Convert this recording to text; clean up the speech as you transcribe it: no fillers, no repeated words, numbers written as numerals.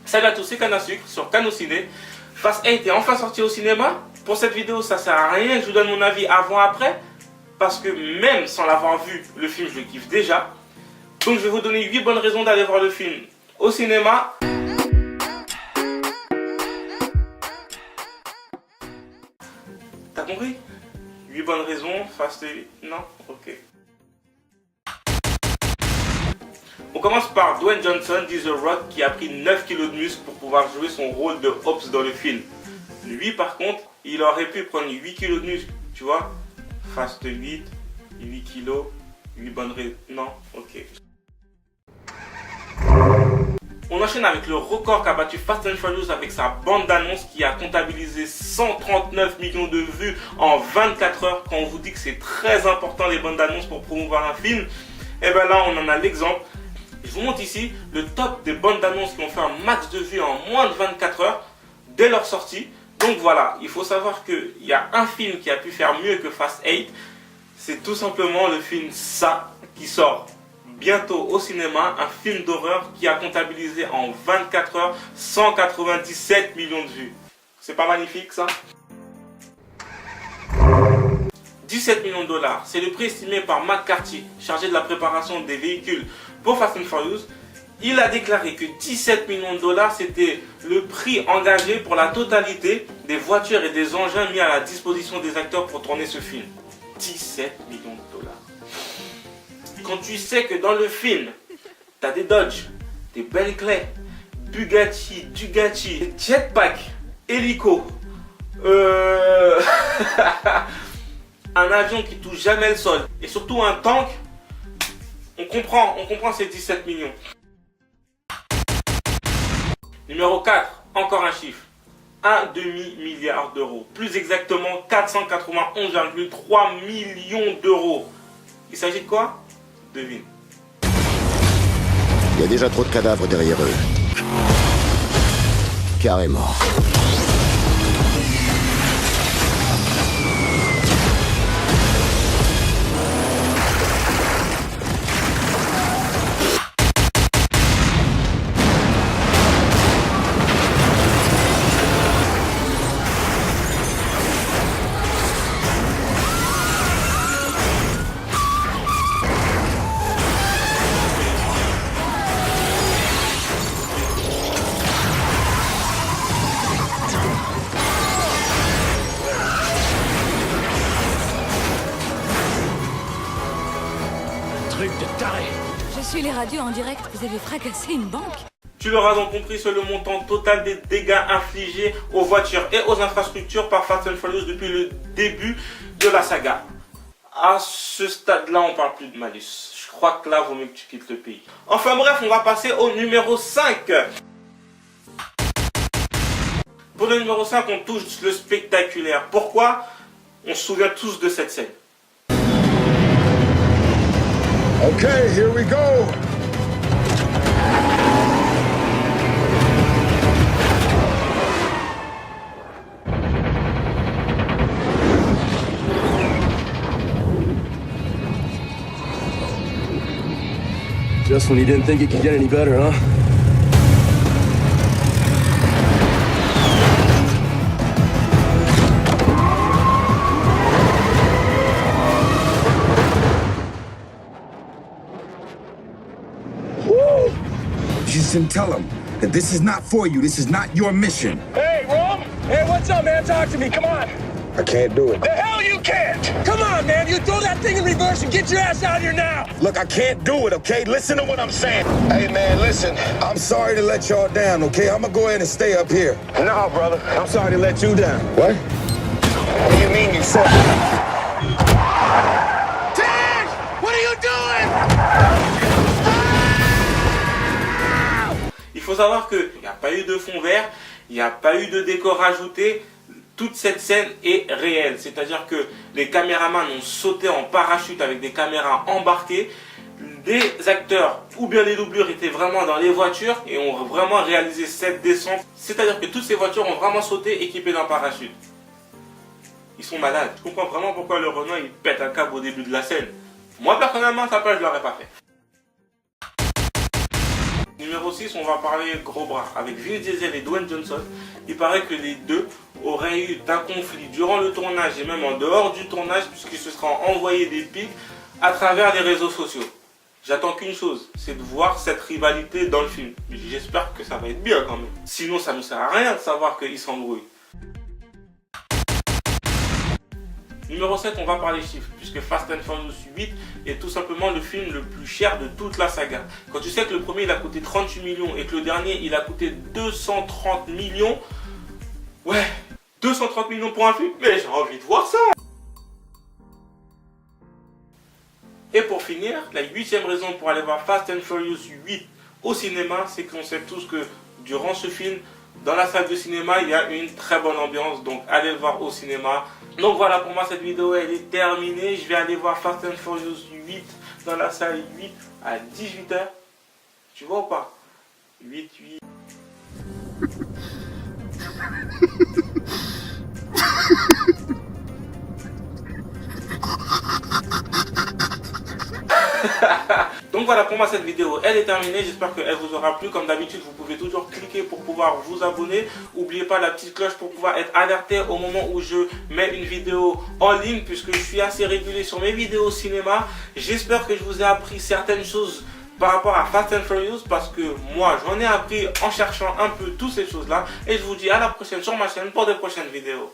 Salut à tous, c'est Canne à Sucre sur Canne au Ciné. Fast 8 est enfin sorti au cinéma. Pour cette vidéo, ça sert à rien que je vous donne mon avis avant-après. Parce que même sans l'avoir vu, le film, je le kiffe déjà. Donc je vais vous donner 8 bonnes raisons d'aller voir le film au cinéma. T'as compris? 8 bonnes raisons, Fast 8, non? Ok. On commence par Dwayne Johnson, dit The Rock, qui a pris 9 kilos de muscle pour pouvoir jouer son rôle de Hobbs dans le film. Lui, par contre, il aurait pu prendre 8 kilos de muscle, tu vois. Fast 8 kilos, 8 bonnes raisons. Non, ok. On enchaîne avec le record qu'a battu Fast and Furious avec sa bande-annonce qui a comptabilisé 139 millions de vues en 24 heures. Quand on vous dit que c'est très important les bandes-annonces pour promouvoir un film, et bien là on en a l'exemple. Je vous montre ici le top des bandes d'annonces qui ont fait un max de vues en moins de 24 heures dès leur sortie. Donc voilà, il faut savoir qu'il y a un film qui a pu faire mieux que Fast 8. C'est tout simplement le film Ça qui sort bientôt au cinéma. Un film d'horreur qui a comptabilisé en 24 heures 197 millions de vues. C'est pas magnifique ça? 17 millions de dollars, c'est le prix estimé par McCarthy, chargé de la préparation des véhicules pour Fast and Furious. Il a déclaré que 17 millions de dollars, c'était le prix engagé pour la totalité des voitures et des engins mis à la disposition des acteurs pour tourner ce film. 17 millions de dollars. Quand tu sais que dans le film, tu as des Dodge, des Bentley, Bugatti, des jetpacks, hélico, un avion qui touche jamais le sol et surtout un tank, on comprend ces 17 millions. Numéro 4, encore un chiffre. Un demi-milliard d'euros. Plus exactement 491,3 millions d'euros. Il s'agit de quoi? Devine. Il y a déjà trop de cadavres derrière eux. Carrément. Je suis les radios en direct, vous avez fracassé une banque. Tu l'auras donc compris, c'est le montant total des dégâts infligés aux voitures et aux infrastructures par Fast and Furious depuis le début de la saga. À ce stade-là, on parle plus de malus. Je crois que là, vaut mieux que tu quittes le pays. Enfin bref, on va passer au numéro 5. Pour le numéro 5, on touche le spectaculaire. Pourquoi? On se souvient tous de cette scène. Okay, here we go. Just when you didn't think it could get any better, huh? And tell him that this is not for you. This is not your mission. Hey, Rome! Hey, what's up, man? Talk to me. Come on. I can't do it. The hell you can't! Come on, man. You throw that thing in reverse and get your ass out of here now. Look, I can't do it, okay? Listen to what I'm saying. Hey, man, listen. I'm sorry to let y'all down, okay? I'm gonna go ahead and stay up here. No, brother. I'm sorry to let you down. What? What do you mean you said? Ted! What are you doing? Il faut savoir qu'il n'y a pas eu de fond vert, il n'y a pas eu de décor ajouté. Toute cette scène est réelle. C'est-à-dire que les caméramans ont sauté en parachute avec des caméras embarquées. Des acteurs ou bien les doublures étaient vraiment dans les voitures et ont vraiment réalisé cette descente. C'est-à-dire que toutes ces voitures ont vraiment sauté équipées d'un parachute. Ils sont malades. Je comprends vraiment pourquoi le Renault il pète un câble au début de la scène. Moi personnellement, ça je ne l'aurais pas fait. Numéro 6, on va parler gros bras. Avec Vin Diesel et Dwayne Johnson, il paraît que les deux auraient eu un conflit durant le tournage et même en dehors du tournage, puisqu'ils se seraient envoyés des pics à travers les réseaux sociaux. J'attends qu'une chose, c'est de voir cette rivalité dans le film. J'espère que ça va être bien quand même. Sinon, ça ne sert à rien de savoir qu'ils s'embrouillent. Numéro 7, on va parler chiffres, puisque Fast and Furious 8 est tout simplement le film le plus cher de toute la saga. Quand tu sais que le premier il a coûté 38 millions et que le dernier il a coûté 230 millions, ouais, 230 millions pour un film, mais j'ai envie de voir ça. Et pour finir, la 8e raison pour aller voir Fast and Furious 8 au cinéma, c'est qu'on sait tous que durant ce film, dans la salle de cinéma, il y a une très bonne ambiance, donc allez le voir au cinéma. Donc voilà, pour moi cette vidéo elle est terminée. Je vais aller voir Fast and Furious 8 dans la salle 8 à 18 h. Tu vois ou pas? 8. Donc voilà, pour moi cette vidéo elle est terminée, j'espère qu'elle vous aura plu. Comme d'habitude, vous pouvez toujours cliquer pour pouvoir vous abonner. N'oubliez pas la petite cloche pour pouvoir être alerté au moment où je mets une vidéo en ligne, puisque je suis assez régulier sur mes vidéos cinéma. J'espère que je vous ai appris certaines choses par rapport à Fast and Furious, parce que moi j'en ai appris en cherchant un peu toutes ces choses là. Et je vous dis à la prochaine sur ma chaîne pour de prochaines vidéos.